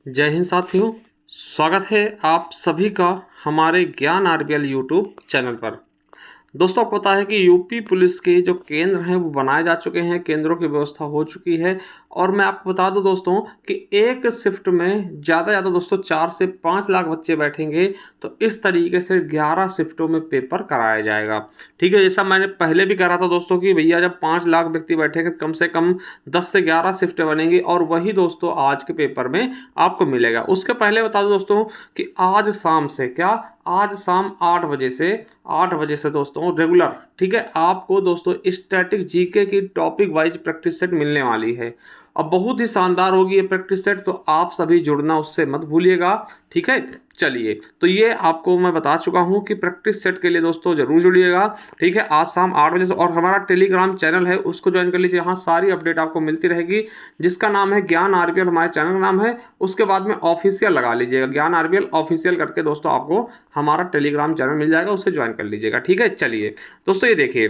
जय हिंद साथियों, स्वागत है आप सभी का हमारे ज्ञान आरबीएल यूट्यूब चैनल पर। दोस्तों, आपको पता है कि यूपी पुलिस के जो केंद्र हैं वो बनाए जा चुके हैं, केंद्रों की व्यवस्था हो चुकी है। और मैं आपको बता दूं दोस्तों कि एक शिफ्ट में ज़्यादा दोस्तों 4 से 5 लाख बच्चे बैठेंगे। तो इस तरीके से 11 शिफ्टों में पेपर कराया जाएगा। ठीक है, जैसा मैंने पहले भी करा था दोस्तों कि भैया जब 5 लाख व्यक्ति बैठेंगे कम से कम 10 से 11 शिफ्टें बनेंगी, और वही दोस्तों आज के पेपर में आपको मिलेगा। उसके पहले बता दूं दोस्तों कि आज शाम से आज शाम 8 बजे से दोस्तों रेगुलर, ठीक है, आपको दोस्तों स्टैटिक जीके की टॉपिक वाइज प्रैक्टिस सेट मिलने वाली है। अब बहुत ही शानदार होगी ये प्रैक्टिस सेट, तो आप सभी जुड़ना उससे मत भूलिएगा। ठीक है, चलिए, तो ये आपको मैं बता चुका हूँ कि प्रैक्टिस सेट के लिए दोस्तों जरूर जुड़िएगा। ठीक है, आज शाम 8 बजे से। और हमारा टेलीग्राम चैनल है उसको ज्वाइन कर लीजिए, यहाँ सारी अपडेट आपको मिलती रहेगी, जिसका नाम है ज्ञान आरबीएल, हमारे चैनल का नाम है। उसके बाद में ऑफिशियल लगा लीजिएगा, ज्ञान आरबीएल ऑफिशियल करके दोस्तों आपको हमारा टेलीग्राम चैनल मिल जाएगा, उसे ज्वाइन कर लीजिएगा। ठीक है, चलिए दोस्तों, ये देखिए,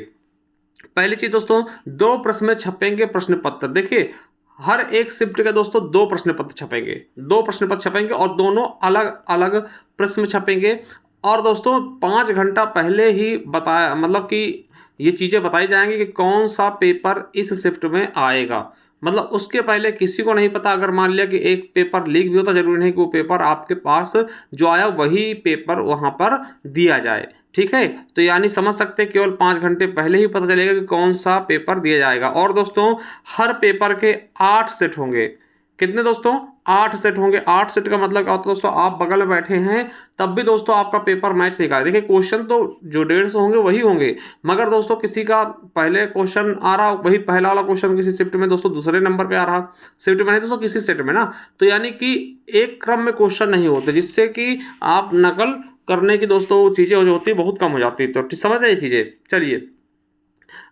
पहली चीज दोस्तों, 2 प्रश्न में छपेंगे प्रश्न पत्र। देखिए, हर एक शिफ्ट के दोस्तों 2 प्रश्न पत्र छपेंगे, 2 प्रश्न पत्र छपेंगे और दोनों अलग अलग प्रश्न में छपेंगे। और दोस्तों 5 घंटा पहले ही बताया, मतलब कि ये चीज़ें बताई जाएंगी कि कौन सा पेपर इस शिफ्ट में आएगा। मतलब उसके पहले किसी को नहीं पता। अगर मान लिया कि एक पेपर लीक भी होता, जरूरी नहीं कि वो पेपर आपके पास जो आया वही पेपर वहाँ पर दिया जाए। ठीक है, तो यानी समझ सकते हैं केवल 5 घंटे पहले ही पता चलेगा कि कौन सा पेपर दिया जाएगा। और दोस्तों हर पेपर के 8 सेट होंगे। कितने दोस्तों? 8 सेट होंगे। 8 सेट का मतलब क्या होता है दोस्तों? आप बगल में बैठे हैं तब भी दोस्तों आपका पेपर मैच नहीं करेगा। देखिए, क्वेश्चन तो जो 150 होंगे वही होंगे, मगर दोस्तों किसी का पहले क्वेश्चन आ रहा, वही पहला वाला क्वेश्चन किसी शिफ्ट में दोस्तों दूसरे नंबर पे आ रहा, शिफ्ट में नहीं दोस्तों किसी सेट में ना। तो यानी कि एक क्रम में क्वेश्चन नहीं होते, जिससे कि आप नकल करने की दोस्तों चीज़ें जो होती है बहुत कम हो जाती है। तो समझ रहे चीज़ें। चलिए,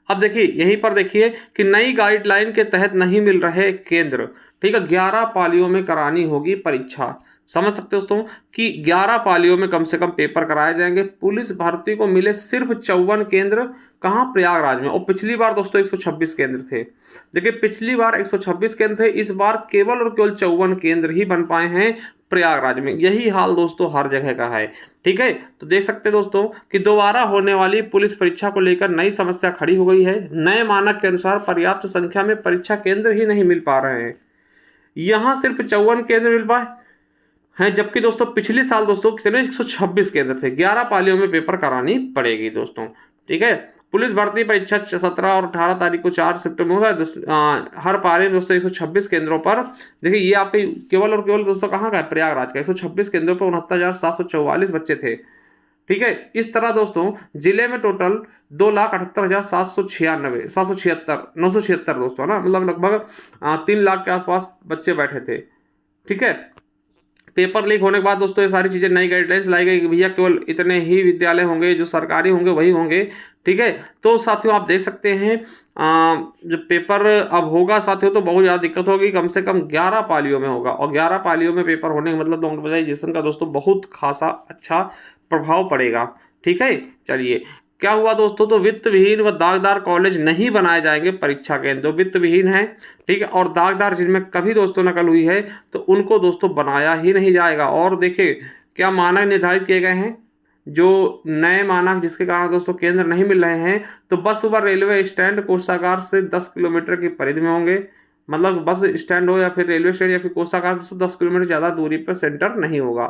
अब देखिए, यहीं पर देखिए कि नई गाइडलाइन के तहत नहीं मिल रहे केंद्र। ठीक है, 11 पालियों में करानी होगी परीक्षा। समझ सकते हो दोस्तों कि 11 पालियों में कम से कम पेपर कराए जाएंगे। पुलिस भर्ती को मिले सिर्फ 54 केंद्र, कहाँ? प्रयागराज में। और पिछली बार दोस्तों 126 केंद्र थे। देखिए, पिछली बार 126 केंद्र थे, इस बार केवल और केवल 54 केंद्र ही बन पाए हैं प्रयागराज में। यही हाल दोस्तों हर जगह का है। ठीक है, तो देख सकते हैं दोस्तों कि दोबारा होने वाली पुलिस परीक्षा को लेकर नई समस्या खड़ी हो गई है। नए मानक के अनुसार पर्याप्त संख्या में परीक्षा केंद्र ही नहीं मिल पा रहे हैं। यहाँ सिर्फ 54 केंद्र मिल पाए हैं, जबकि दोस्तों पिछले साल दोस्तों कितने? 126 केंद्र थे। 11 पालियों में पेपर करानी पड़ेगी दोस्तों। ठीक है, पुलिस भर्ती परीक्षा 17 और 18 तारीख को 4 सितंबर होगा। हर पारी में दोस्तों 126 केंद्रों पर, देखिए ये आपके केवल और केवल दोस्तों कहाँ का है? प्रयागराज का। 126 केंद्रों पर 69,744 बच्चे थे। ठीक है, इस तरह दोस्तों जिले में टोटल 2,78,796 776 976 दोस्तों ना, मतलब लगभग 3 लाख के आसपास बच्चे बैठे थे। ठीक है, पेपर लीक होने के बाद दोस्तों ये सारी चीज़ें, नई गाइडलाइंस लाई गई कि भैया केवल इतने ही विद्यालय होंगे जो सरकारी होंगे वही होंगे। ठीक है, तो साथियों आप देख सकते हैं जब पेपर अब होगा साथियों तो बहुत ज़्यादा दिक्कत होगी। कम से कम 11 पालियों में होगा, और 11 पालियों में पेपर होने का मतलब नॉर्मलाइजेशन का दोस्तों बहुत खासा अच्छा प्रभाव पड़ेगा। ठीक है, चलिए, क्या हुआ दोस्तों? तो वित्त विहीन व दागदार कॉलेज नहीं बनाए जाएंगे परीक्षा केंद्र। वित्त विहीन है, ठीक है, और दागदार जिनमें कभी दोस्तों नकल हुई है तो उनको दोस्तों बनाया ही नहीं जाएगा। और देखिए क्या मानक निर्धारित किए गए हैं, जो नए मानक जिसके कारण दोस्तों केंद्र नहीं मिल रहे हैं। तो बस व रेलवे स्टैंड कोषागार से 10 किलोमीटर की परिधि में होंगे। मतलब बस स्टैंड हो या फिर रेलवे स्टैंड या फिर कोषागार से 10 किलोमीटर ज़्यादा दूरी पर सेंटर नहीं होगा।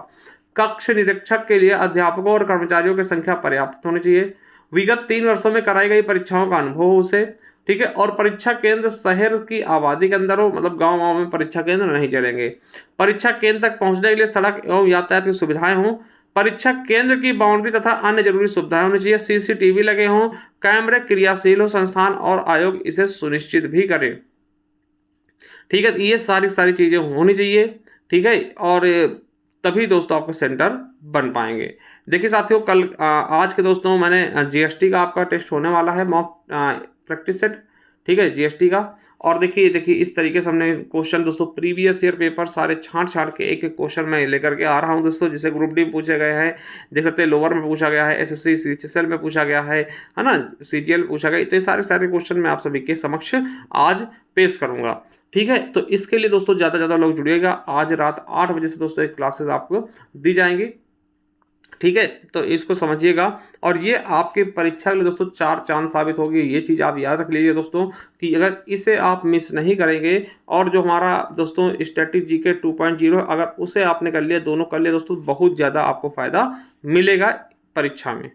कक्ष निरीक्षक के लिए अध्यापकों और कर्मचारियों की संख्या पर्याप्त होनी चाहिए। विगत 3 वर्षों में कराई गई परीक्षाओं का अनुभव हो उसे। ठीक है, और परीक्षा केंद्र शहर की आबादी के अंदर हो, मतलब गांव में परीक्षा केंद्र नहीं चलेंगे। परीक्षा केंद्र तक पहुंचने के लिए सड़क एवं यातायात की सुविधाएं हों। परीक्षा केंद्र की बाउंड्री तथा अन्य जरूरी सुविधाएं होनी चाहिए। सीसीटीवी लगे हों, कैमरे क्रियाशील हो, संस्थान और आयोग इसे सुनिश्चित भी करें। ठीक है, तो ये सारी चीज़ें होनी चाहिए। ठीक है, और तभी दोस्तों आपका सेंटर बन पाएंगे। देखिए साथियों, आज के दोस्तों मैंने जीएसटी का आपका टेस्ट होने वाला है, मॉक प्रैक्टिस सेट। ठीक है, जीएसटी का। और देखिए इस तरीके से हमने क्वेश्चन दोस्तों प्रीवियस ईयर पेपर सारे छांट के एक एक क्वेश्चन मैं लेकर के आ रहा हूं दोस्तों। जैसे ग्रुप डी में पूछे गए हैं, देख सकते हैं लोअर में पूछा गया है, एसएससी सीएचएसएल में पूछा गया है ना, सीजीएल में पूछा गया। तो ये सारे क्वेश्चन मैं आप सभी के समक्ष आज पेश करूंगा। ठीक है, तो इसके लिए दोस्तों ज़्यादा से ज़्यादा लोग जुड़िएगा। आज रात 8 बजे से दोस्तों एक क्लासेस आपको दी जाएंगी। ठीक है, तो इसको समझिएगा और ये आपके परीक्षा के लिए दोस्तों 4 चाँद साबित होगी। ये चीज़ आप याद रख लीजिए दोस्तों कि अगर इसे आप मिस नहीं करेंगे और जो हमारा दोस्तों स्टैटिक जीके 2.0 अगर उसे आपने कर लिया, दोनों कर लिया दोस्तों, बहुत ज़्यादा आपको फ़ायदा मिलेगा परीक्षा में।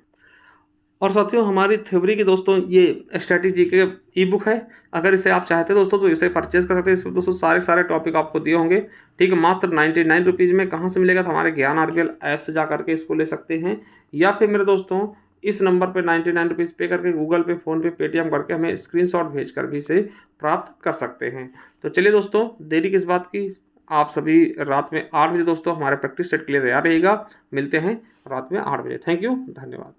और साथियों हमारी थ्योरी की दोस्तों ये स्ट्रैटेजी के ई बुक है। अगर इसे आप चाहते हैं दोस्तों तो इसे परचेज कर सकते हैं। इसमें दोस्तों सारे टॉपिक आपको दिए होंगे। ठीक है, मात्र 99 रुपीज़ में। कहाँ से मिलेगा? तो हमारे ज्ञान आरबीएल ऐप से जा करके इसको ले सकते हैं, या फिर मेरे दोस्तों इस नंबर पर 99 रुपीज़ पे करके गूगल पे, फ़ोन पे, पेटीएम करके हमें स्क्रीनशॉट भेज कर भी इसे प्राप्त कर सकते हैं। तो चलिए दोस्तों, देरी किस बात की, आप सभी रात में 8 बजे दोस्तों हमारे प्रैक्टिस सेट के लिए तैयार रहिएगा। मिलते हैं रात में 8 बजे। थैंक यू, धन्यवाद।